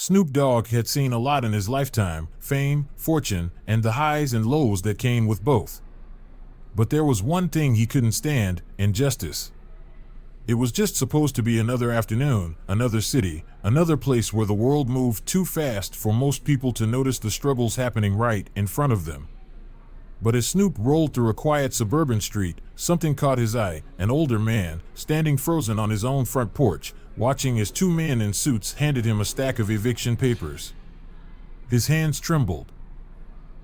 Snoop Dogg had seen a lot in his lifetime: fame, fortune, and the highs and lows that came with both. But there was one thing he couldn't stand: injustice. It was just supposed to be another afternoon, another city, another place where the world moved too fast for most people to notice the struggles happening right in front of them. But as Snoop rolled through a quiet suburban street, something caught his eye: an older man, standing frozen on his own front porch, watching as two men in suits handed him a stack of eviction papers. His hands trembled.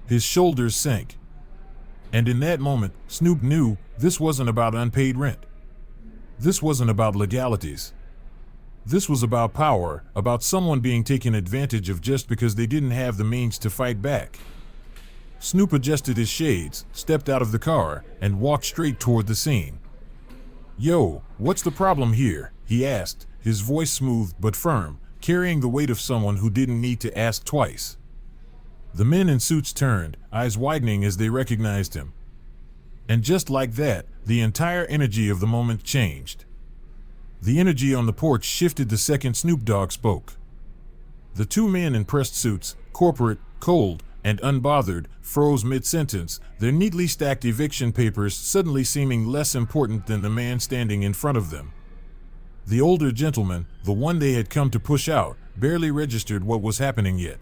His shoulders sank. And in that moment, Snoop knew this wasn't about unpaid rent. This wasn't about legalities. This was about power, about someone being taken advantage of just because they didn't have the means to fight back. Snoop adjusted his shades, stepped out of the car, and walked straight toward the scene. "Yo, what's the problem here?" he asked, his voice smooth but firm, carrying the weight of someone who didn't need to ask twice. The men in suits turned, eyes widening as they recognized him. And just like that, the entire energy of the moment changed. The energy on the porch shifted the second Snoop Dogg spoke. The two men in pressed suits, corporate, cold, and unbothered, froze mid-sentence, their neatly stacked eviction papers suddenly seeming less important than the man standing in front of them. The older gentleman, the one they had come to push out, barely registered what was happening yet.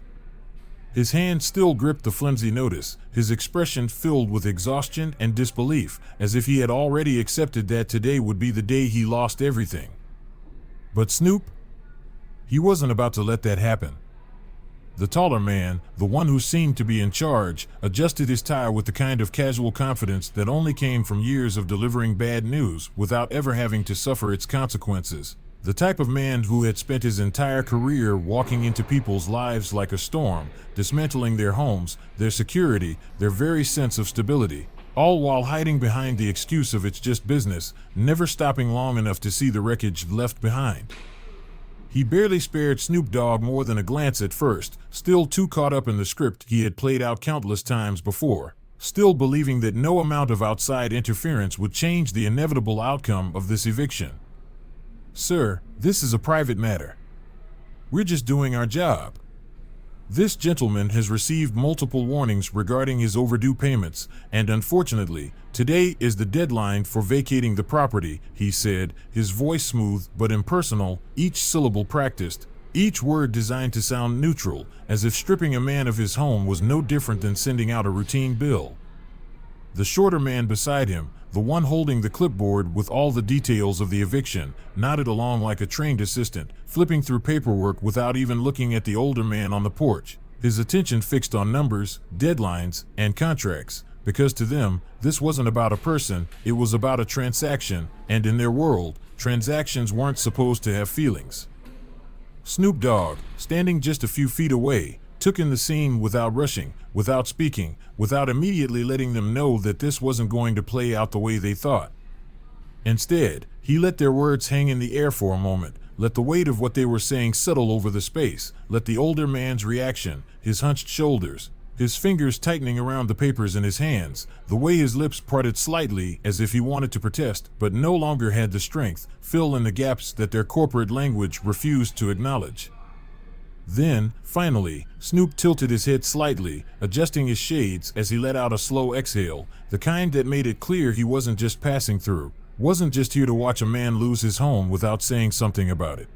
His hand still gripped the flimsy notice, his expression filled with exhaustion and disbelief, as if he had already accepted that today would be the day he lost everything. But Snoop? He wasn't about to let that happen. The taller man, the one who seemed to be in charge, adjusted his tie with the kind of casual confidence that only came from years of delivering bad news without ever having to suffer its consequences. The type of man who had spent his entire career walking into people's lives like a storm, dismantling their homes, their security, their very sense of stability, all while hiding behind the excuse of it's just business, never stopping long enough to see the wreckage left behind. He barely spared Snoop Dogg more than a glance at first, still too caught up in the script he had played out countless times before, still believing that no amount of outside interference would change the inevitable outcome of this eviction. "Sir, this is a private matter. We're just doing our job. This gentleman has received multiple warnings regarding his overdue payments, and unfortunately, today is the deadline for vacating the property," he said, his voice smooth but impersonal, each syllable practiced, each word designed to sound neutral, as if stripping a man of his home was no different than sending out a routine bill. The shorter man beside him, the one holding the clipboard with all the details of the eviction, nodded along like a trained assistant, flipping through paperwork without even looking at the older man on the porch, his attention fixed on numbers, deadlines, and contracts, because to them, this wasn't about a person, it was about a transaction, and in their world, transactions weren't supposed to have feelings. Snoop Dogg, standing just a few feet away, took in the scene without rushing, without speaking, without immediately letting them know that this wasn't going to play out the way they thought. Instead, he let their words hang in the air for a moment, let the weight of what they were saying settle over the space, let the older man's reaction, his hunched shoulders, his fingers tightening around the papers in his hands, the way his lips parted slightly as if he wanted to protest but no longer had the strength, fill in the gaps that their corporate language refused to acknowledge. Then, finally, Snoop tilted his head slightly, adjusting his shades as he let out a slow exhale, the kind that made it clear he wasn't just passing through, wasn't just here to watch a man lose his home without saying something about it.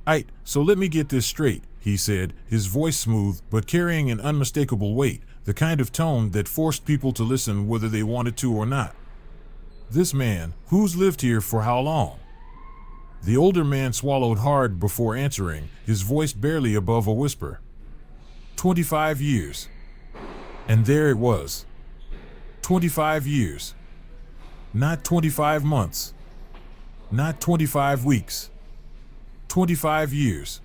"Aight, so let me get this straight," he said, his voice smooth but carrying an unmistakable weight, the kind of tone that forced people to listen whether they wanted to or not. "This man, who's lived here for how long?" The older man swallowed hard before answering, his voice barely above a whisper. 25 years. And there it was. 25 years. Not 25 months. Not 25 weeks. 25 years.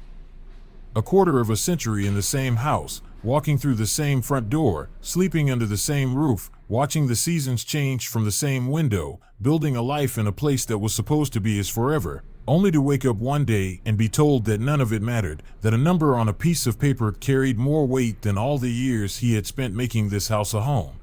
A quarter of a century in the same house, walking through the same front door, sleeping under the same roof, watching the seasons change from the same window, building a life in a place that was supposed to be his forever, only to wake up one day and be told that none of it mattered, that a number on a piece of paper carried more weight than all the years he had spent making this house a home.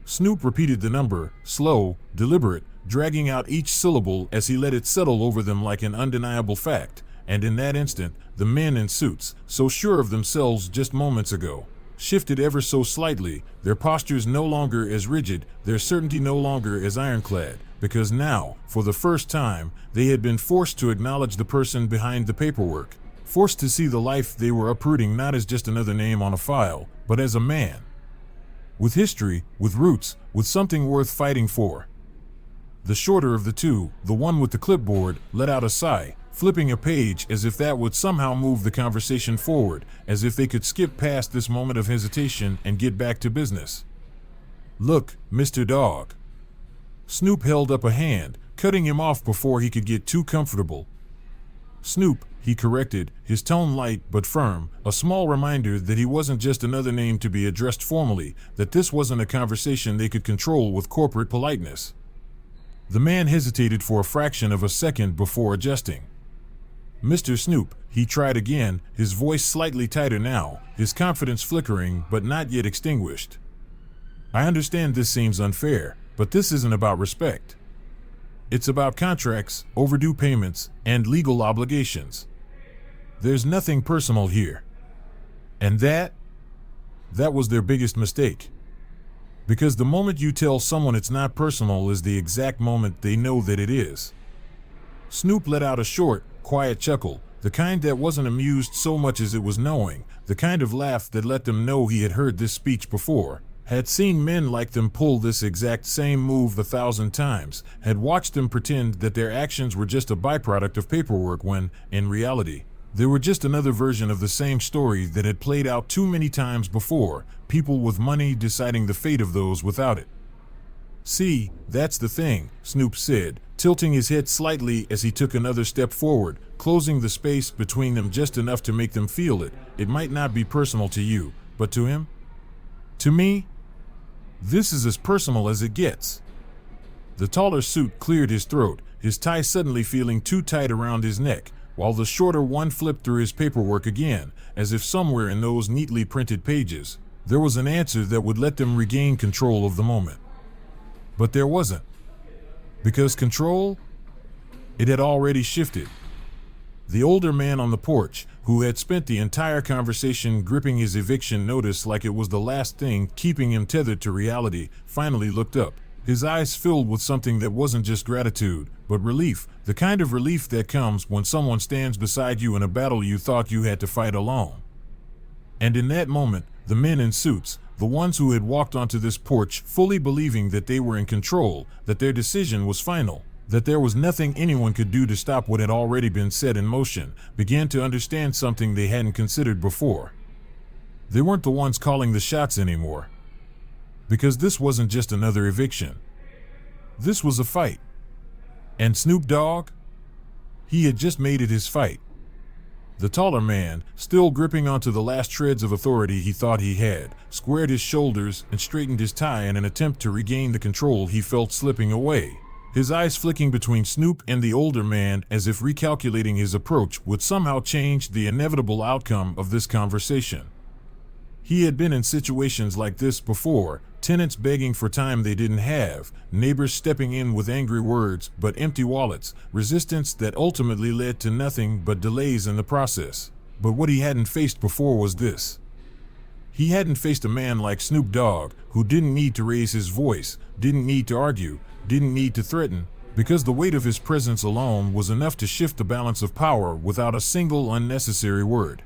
Snoop repeated the number, slow, deliberate, dragging out each syllable as he let it settle over them like an undeniable fact, and in that instant, the men in suits, so sure of themselves just moments ago, shifted ever so slightly, their postures no longer as rigid, their certainty no longer as ironclad, because now, for the first time, they had been forced to acknowledge the person behind the paperwork, forced to see the life they were uprooting not as just another name on a file, but as a man. With history, with roots, with something worth fighting for. The shorter of the two, the one with the clipboard, let out a sigh, flipping a page as if that would somehow move the conversation forward, as if they could skip past this moment of hesitation and get back to business. "Look, Mr. Dogg." Snoop held up a hand, cutting him off before he could get too comfortable. "Snoop," he corrected, his tone light but firm, a small reminder that he wasn't just another name to be addressed formally, that this wasn't a conversation they could control with corporate politeness. The man hesitated for a fraction of a second before adjusting. "Mr. Snoop," he tried again, his voice slightly tighter now, his confidence flickering but not yet extinguished. "I understand this seems unfair, but this isn't about respect. It's about contracts, overdue payments, and legal obligations. There's nothing personal here." And that was their biggest mistake. Because the moment you tell someone it's not personal is the exact moment they know that it is. Snoop let out a short, quiet chuckle, the kind that wasn't amused so much as it was knowing, the kind of laugh that let them know he had heard this speech before, had seen men like them pull this exact same move 1,000 times, had watched them pretend that their actions were just a byproduct of paperwork when, in reality, they were just another version of the same story that had played out too many times before, people with money deciding the fate of those without it. "See, that's the thing," Snoop said, tilting his head slightly as he took another step forward, closing the space between them just enough to make them feel it. "It might not be personal to you, but to him? To me? This is as personal as it gets." The taller suit cleared his throat, his tie suddenly feeling too tight around his neck, while the shorter one flipped through his paperwork again, as if somewhere in those neatly printed pages, there was an answer that would let them regain control of the moment. But there wasn't. Because control? It had already shifted. The older man on the porch, who had spent the entire conversation gripping his eviction notice like it was the last thing keeping him tethered to reality, finally looked up, his eyes filled with something that wasn't just gratitude, but relief, the kind of relief that comes when someone stands beside you in a battle you thought you had to fight alone. And in that moment, the men in suits, the ones who had walked onto this porch fully believing that they were in control, that their decision was final, that there was nothing anyone could do to stop what had already been set in motion, began to understand something they hadn't considered before. They weren't the ones calling the shots anymore. Because this wasn't just another eviction. This was a fight. And Snoop Dogg? He had just made it his fight. The taller man, still gripping onto the last shreds of authority he thought he had, squared his shoulders and straightened his tie in an attempt to regain the control he felt slipping away, his eyes flicking between Snoop and the older man as if recalculating his approach would somehow change the inevitable outcome of this conversation. He had been in situations like this before, tenants begging for time they didn't have, neighbors stepping in with angry words but empty wallets, resistance that ultimately led to nothing but delays in the process. But what he hadn't faced before was this. He hadn't faced a man like Snoop Dogg, who didn't need to raise his voice, didn't need to argue, didn't need to threaten, because the weight of his presence alone was enough to shift the balance of power without a single unnecessary word.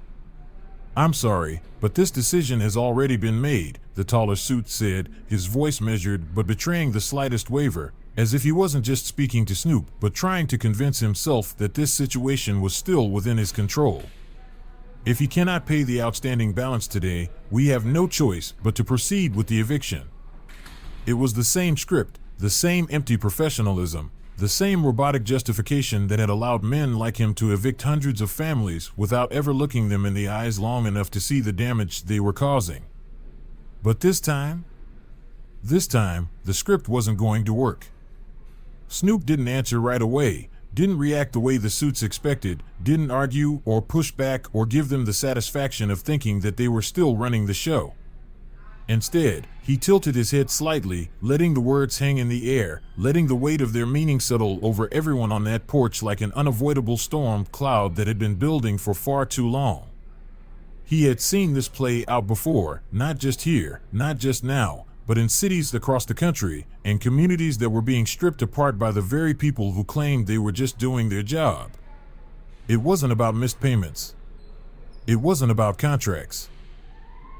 "I'm sorry, but this decision has already been made," the taller suit said, his voice measured but betraying the slightest waver, as if he wasn't just speaking to Snoop but trying to convince himself that this situation was still within his control. "If he cannot pay the outstanding balance today, we have no choice but to proceed with the eviction." It was the same script, the same empty professionalism, the same robotic justification that had allowed men like him to evict hundreds of families without ever looking them in the eyes long enough to see the damage they were causing. But this time, the script wasn't going to work. Snoop didn't answer right away, didn't react the way the suits expected, didn't argue or push back or give them the satisfaction of thinking that they were still running the show. Instead, he tilted his head slightly, letting the words hang in the air, letting the weight of their meaning settle over everyone on that porch like an unavoidable storm cloud that had been building for far too long. He had seen this play out before, not just here, not just now, but in cities across the country, and communities that were being stripped apart by the very people who claimed they were just doing their job. It wasn't about missed payments. It wasn't about contracts.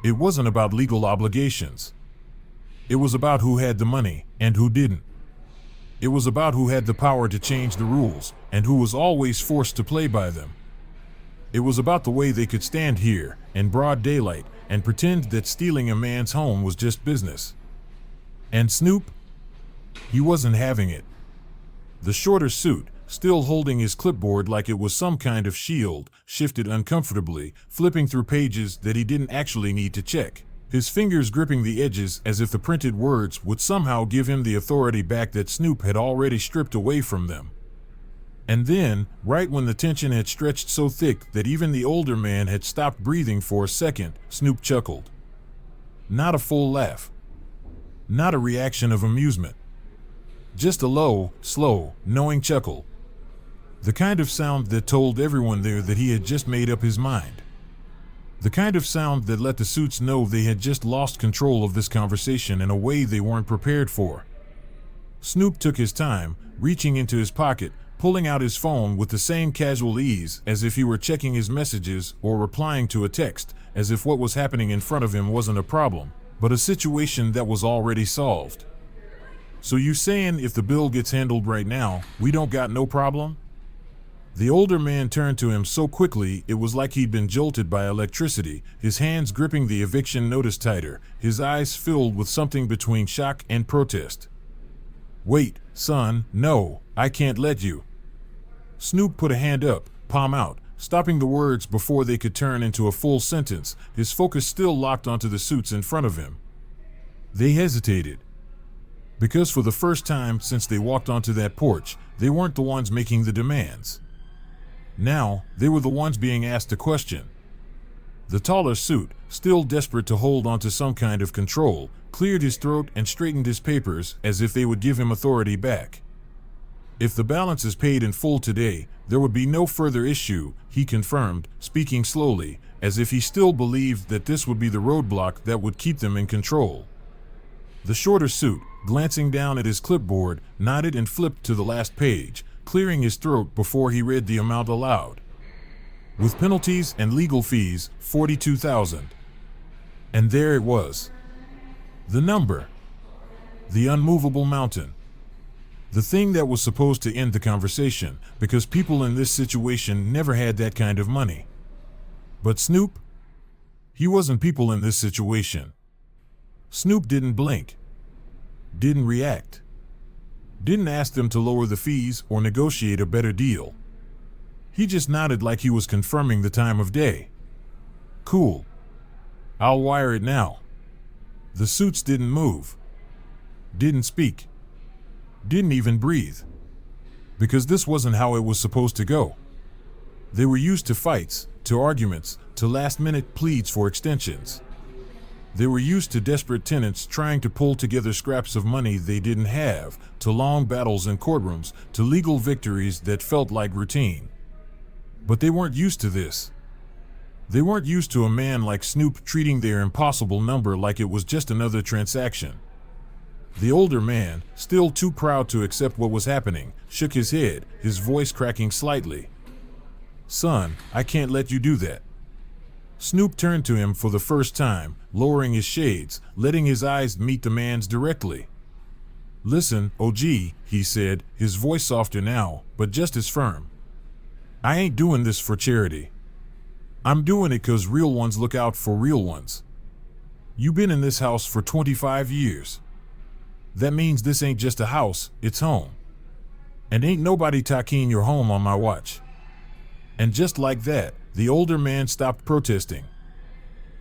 It wasn't about legal obligations. It was about who had the money and who didn't. It was about who had the power to change the rules and who was always forced to play by them. It was about the way they could stand here in broad daylight and pretend that stealing a man's home was just business. And Snoop? He wasn't having it. The shorter suit, still holding his clipboard like it was some kind of shield, shifted uncomfortably, flipping through pages that he didn't actually need to check, his fingers gripping the edges as if the printed words would somehow give him the authority back that Snoop had already stripped away from them. And then, right when the tension had stretched so thick that even the older man had stopped breathing for a second, Snoop chuckled. Not a full laugh. Not a reaction of amusement. Just a low, slow, knowing chuckle. The kind of sound that told everyone there that he had just made up his mind. The kind of sound that let the suits know they had just lost control of this conversation in a way they weren't prepared for. Snoop took his time, reaching into his pocket, pulling out his phone with the same casual ease as if he were checking his messages or replying to a text, as if what was happening in front of him wasn't a problem, but a situation that was already solved. So you saying if the bill gets handled right now, we don't got no problem? The older man turned to him so quickly it was like he'd been jolted by electricity, his hands gripping the eviction notice tighter, his eyes filled with something between shock and protest. Wait, son, no, I can't let you. Snoop put a hand up, palm out, stopping the words before they could turn into a full sentence, his focus still locked onto the suits in front of him. They hesitated. Because for the first time since they walked onto that porch, they weren't the ones making the demands. Now, they were the ones being asked a question. The taller suit, still desperate to hold onto some kind of control, cleared his throat and straightened his papers as if they would give him authority back. If the balance is paid in full today, there would be no further issue, he confirmed, speaking slowly, as if he still believed that this would be the roadblock that would keep them in control. The shorter suit, glancing down at his clipboard, nodded and flipped to the last page, clearing his throat before he read the amount aloud. With penalties and legal fees, $42,000. And there it was. The number. The unmovable mountain. The thing that was supposed to end the conversation, because people in this situation never had that kind of money. But Snoop? He wasn't people in this situation. Snoop didn't blink. Didn't react. Didn't ask them to lower the fees or negotiate a better deal. He just nodded like he was confirming the time of day. Cool. I'll wire it now. The suits didn't move. Didn't speak. Didn't even breathe. Because this wasn't how it was supposed to go. They were used to fights, to arguments, to last-minute pleads for extensions. They were used to desperate tenants trying to pull together scraps of money they didn't have, to long battles in courtrooms, to legal victories that felt like routine. But they weren't used to this. They weren't used to a man like Snoop treating their impossible number like it was just another transaction. The older man, still too proud to accept what was happening, shook his head, his voice cracking slightly. Son, I can't let you do that. Snoop turned to him for the first time, lowering his shades, letting his eyes meet the man's directly. Listen, OG, he said, his voice softer now, but just as firm. I ain't doing this for charity. I'm doing it 'cause real ones look out for real ones. You been in this house for 25 years. That means this ain't just a house, it's home. And ain't nobody taking your home on my watch. And just like that, the older man stopped protesting.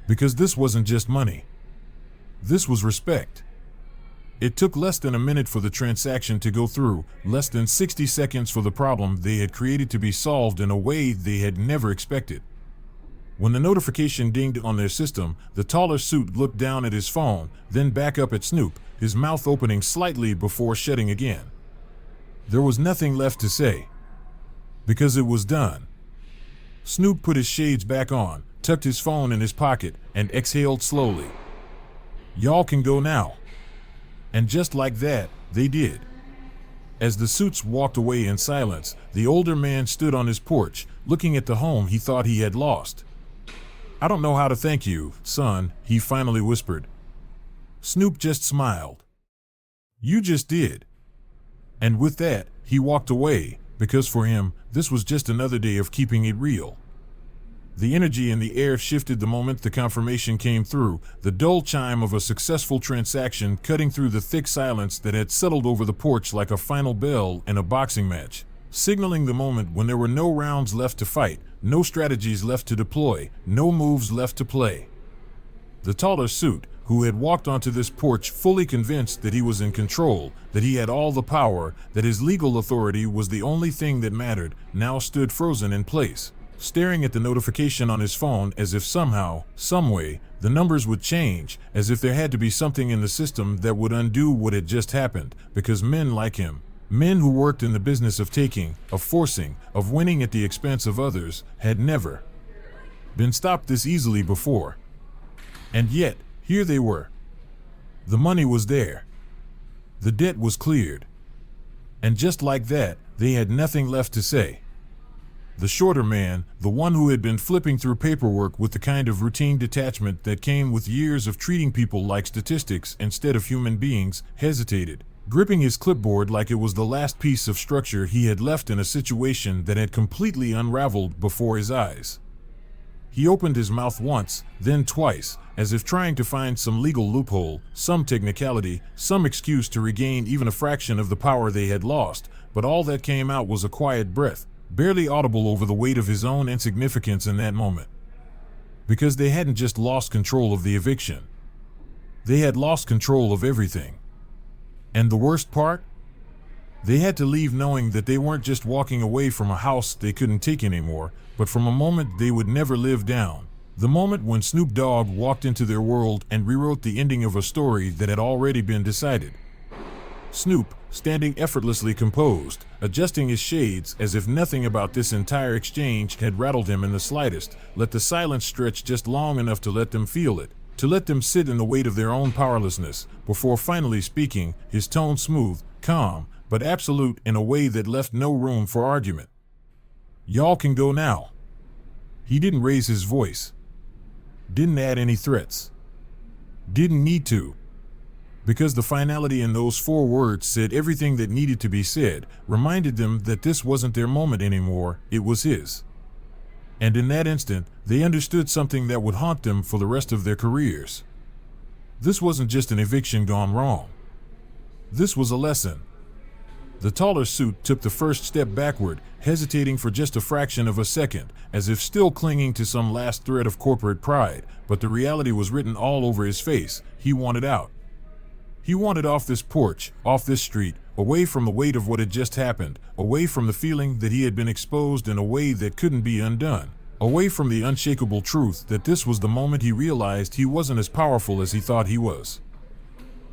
Because this wasn't just money. This was respect. It took less than a minute for the transaction to go through, less than 60 seconds for the problem they had created to be solved in a way they had never expected. When the notification dinged on their system, the taller suit looked down at his phone, then back up at Snoop, his mouth opening slightly before shutting again. There was nothing left to say, because it was done. Snoop put his shades back on, tucked his phone in his pocket, and exhaled slowly. "Y'all can go now." And just like that, they did. As the suits walked away in silence, the older man stood on his porch, looking at the home he thought he had lost. "I don't know how to thank you, son," he finally whispered. Snoop just smiled. "You just did." And with that, he walked away, because for him, this was just another day of keeping it real. The energy in the air shifted the moment the confirmation came through, the dull chime of a successful transaction cutting through the thick silence that had settled over the porch like a final bell in a boxing match, signaling the moment when there were no rounds left to fight, no strategies left to deploy, no moves left to play. The taller suit, who had walked onto this porch fully convinced that he was in control, that he had all the power, that his legal authority was the only thing that mattered, now stood frozen in place, staring at the notification on his phone as if somehow, someway, the numbers would change, as if there had to be something in the system that would undo what had just happened, because men like him, men who worked in the business of taking, of forcing, of winning at the expense of others, had never been stopped this easily before. And yet, here they were. The money was there. The debt was cleared. And just like that, they had nothing left to say. The shorter man, the one who had been flipping through paperwork with the kind of routine detachment that came with years of treating people like statistics instead of human beings, hesitated, gripping his clipboard like it was the last piece of structure he had left in a situation that had completely unraveled before his eyes. He opened his mouth once, then twice, as if trying to find some legal loophole, some technicality, some excuse to regain even a fraction of the power they had lost, but all that came out was a quiet breath, barely audible over the weight of his own insignificance in that moment. Because they hadn't just lost control of the eviction. They had lost control of everything. And the worst part? They had to leave knowing that they weren't just walking away from a house they couldn't take anymore, but from a moment they would never live down. The moment when Snoop Dogg walked into their world and rewrote the ending of a story that had already been decided. Snoop, standing effortlessly composed, adjusting his shades as if nothing about this entire exchange had rattled him in the slightest, let the silence stretch just long enough to let them feel it, to let them sit in the weight of their own powerlessness, before finally speaking, his tone smooth, calm, but absolute in a way that left no room for argument. "Y'all can go now." He didn't raise his voice. Didn't add any threats. Didn't need to. Because the finality in those 4 words said everything that needed to be said, reminded them that this wasn't their moment anymore, it was his. And in that instant, they understood something that would haunt them for the rest of their careers. This wasn't just an eviction gone wrong. This was a lesson. The taller suit took the first step backward, hesitating for just a fraction of a second, as if still clinging to some last thread of corporate pride, but the reality was written all over his face. He wanted out. He wanted off this porch, off this street, away from the weight of what had just happened, away from the feeling that he had been exposed in a way that couldn't be undone, away from the unshakable truth that this was the moment he realized he wasn't as powerful as he thought he was.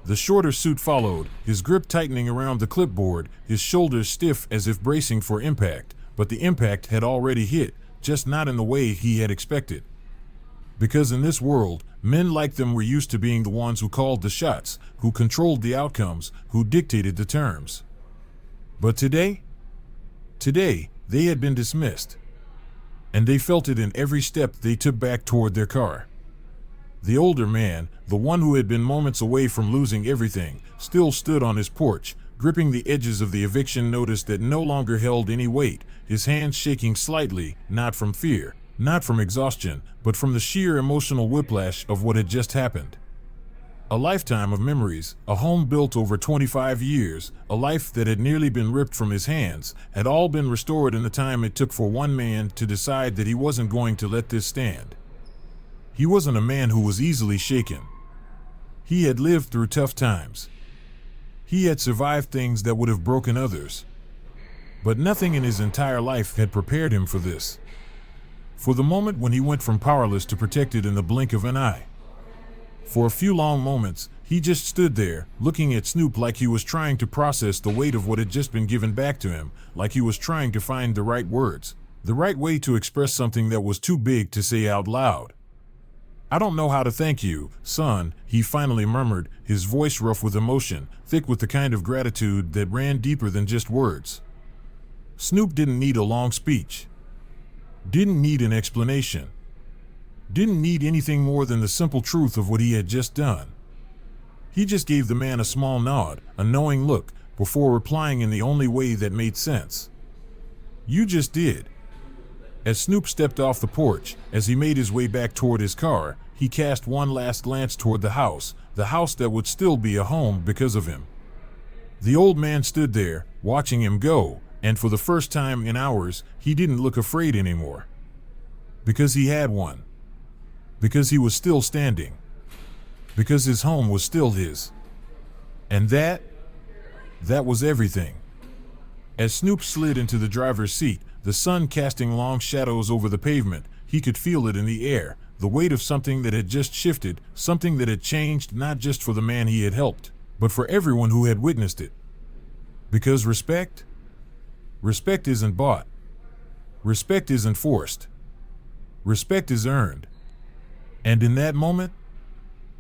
The shorter suit followed, his grip tightening around the clipboard, his shoulders stiff as if bracing for impact, but the impact had already hit, just not in the way he had expected. Because in this world, men like them were used to being the ones who called the shots, who controlled the outcomes, who dictated the terms. But today, they had been dismissed. And they felt it in every step they took back toward their car. The older man, the one who had been moments away from losing everything, still stood on his porch, gripping the edges of the eviction notice that no longer held any weight, his hands shaking slightly, not from fear, not from exhaustion, but from the sheer emotional whiplash of what had just happened. A lifetime of memories, a home built over 25 years, a life that had nearly been ripped from his hands, had all been restored in the time it took for one man to decide that he wasn't going to let this stand. He wasn't a man who was easily shaken. He had lived through tough times. He had survived things that would have broken others. But nothing in his entire life had prepared him for this. For the moment when he went from powerless to protected in the blink of an eye. For a few long moments, he just stood there, looking at Snoop like he was trying to process the weight of what had just been given back to him, like he was trying to find the right words, the right way to express something that was too big to say out loud. "I don't know how to thank you, son," he finally murmured, his voice rough with emotion, thick with the kind of gratitude that ran deeper than just words. Snoop didn't need a long speech. Didn't need an explanation. Didn't need anything more than the simple truth of what he had just done. He just gave the man a small nod, a knowing look, before replying in the only way that made sense. "You just did." As Snoop stepped off the porch, as he made his way back toward his car, he cast one last glance toward the house that would still be a home because of him. The old man stood there, watching him go, and for the first time in hours, he didn't look afraid anymore. Because he had one. Because he was still standing. Because his home was still his. And that was everything. As Snoop slid into the driver's seat, the sun casting long shadows over the pavement, he could feel it in the air, the weight of something that had just shifted, something that had changed not just for the man he had helped, but for everyone who had witnessed it. Because respect isn't bought. Respect isn't forced. Respect is earned. And in that moment,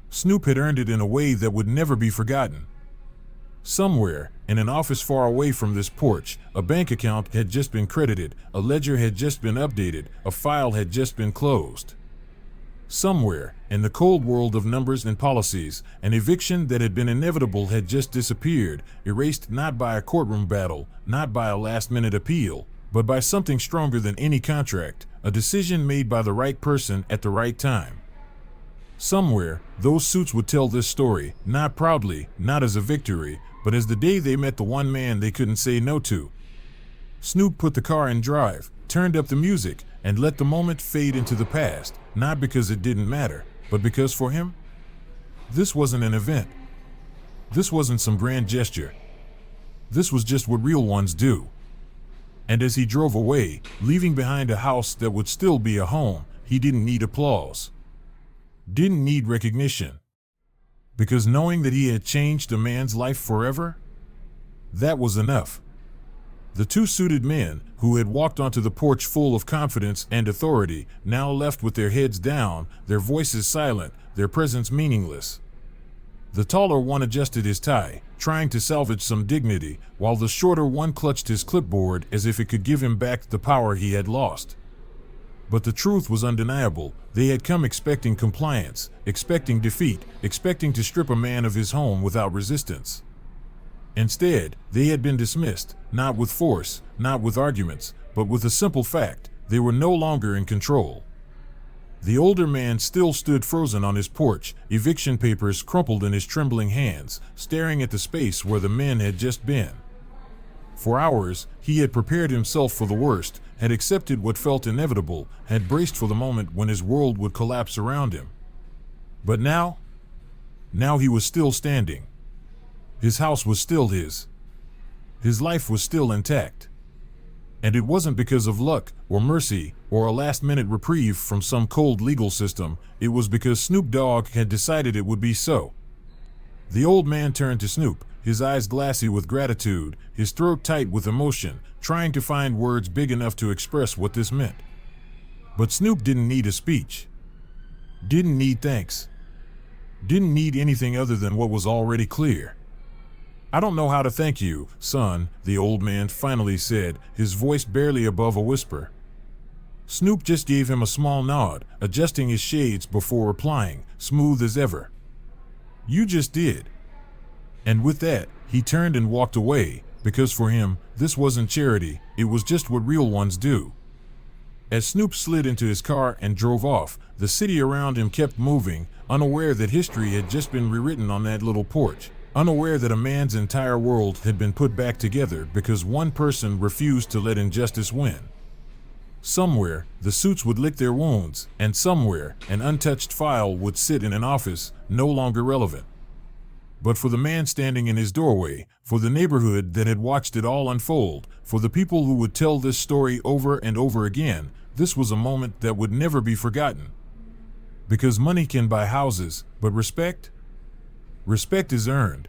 Snoop had earned it in a way that would never be forgotten. Somewhere, in an office far away from this porch, a bank account had just been credited, a ledger had just been updated, a file had just been closed. Somewhere, in the cold world of numbers and policies, an eviction that had been inevitable had just disappeared, erased not by a courtroom battle, not by a last-minute appeal, but by something stronger than any contract, a decision made by the right person at the right time. Somewhere, those suits would tell this story, not proudly, not as a victory, but as the day they met the one man they couldn't say no to. Snoop put the car in drive, turned up the music, and let the moment fade into the past, not because it didn't matter, but because for him, this wasn't an event. This wasn't some grand gesture. This was just what real ones do. And as he drove away, leaving behind a house that would still be a home, he didn't need applause. Didn't need recognition. Because knowing that he had changed a man's life forever, that was enough. The two suited men, who had walked onto the porch full of confidence and authority, now left with their heads down, their voices silent, their presence meaningless. The taller one adjusted his tie, trying to salvage some dignity, while the shorter one clutched his clipboard as if it could give him back the power he had lost. But the truth was undeniable. They had come expecting compliance, expecting defeat, expecting to strip a man of his home without resistance. Instead, they had been dismissed, not with force, not with arguments, but with a simple fact: they were no longer in control. The older man still stood frozen on his porch, eviction papers crumpled in his trembling hands, staring at the space where the men had just been. For hours, he had prepared himself for the worst, had accepted what felt inevitable, had braced for the moment when his world would collapse around him. But now he was still standing. His house was still his. His life was still intact. And it wasn't because of luck, or mercy, or a last-minute reprieve from some cold legal system. It was because Snoop Dogg had decided it would be so. The old man turned to Snoop, his eyes glassy with gratitude, his throat tight with emotion, trying to find words big enough to express what this meant. But Snoop didn't need a speech. Didn't need thanks. Didn't need anything other than what was already clear. "I don't know how to thank you, son," the old man finally said, his voice barely above a whisper. Snoop just gave him a small nod, adjusting his shades before replying, smooth as ever. "You just did." And with that, he turned and walked away, because for him, this wasn't charity, it was just what real ones do. As Snoop slid into his car and drove off, the city around him kept moving, unaware that history had just been rewritten on that little porch, unaware that a man's entire world had been put back together because one person refused to let injustice win. Somewhere, the suits would lick their wounds, and somewhere, an untouched file would sit in an office, no longer relevant. But for the man standing in his doorway, for the neighborhood that had watched it all unfold, for the people who would tell this story over and over again, This was a moment that would never be forgotten. Because money can buy houses, but respect? Respect is earned.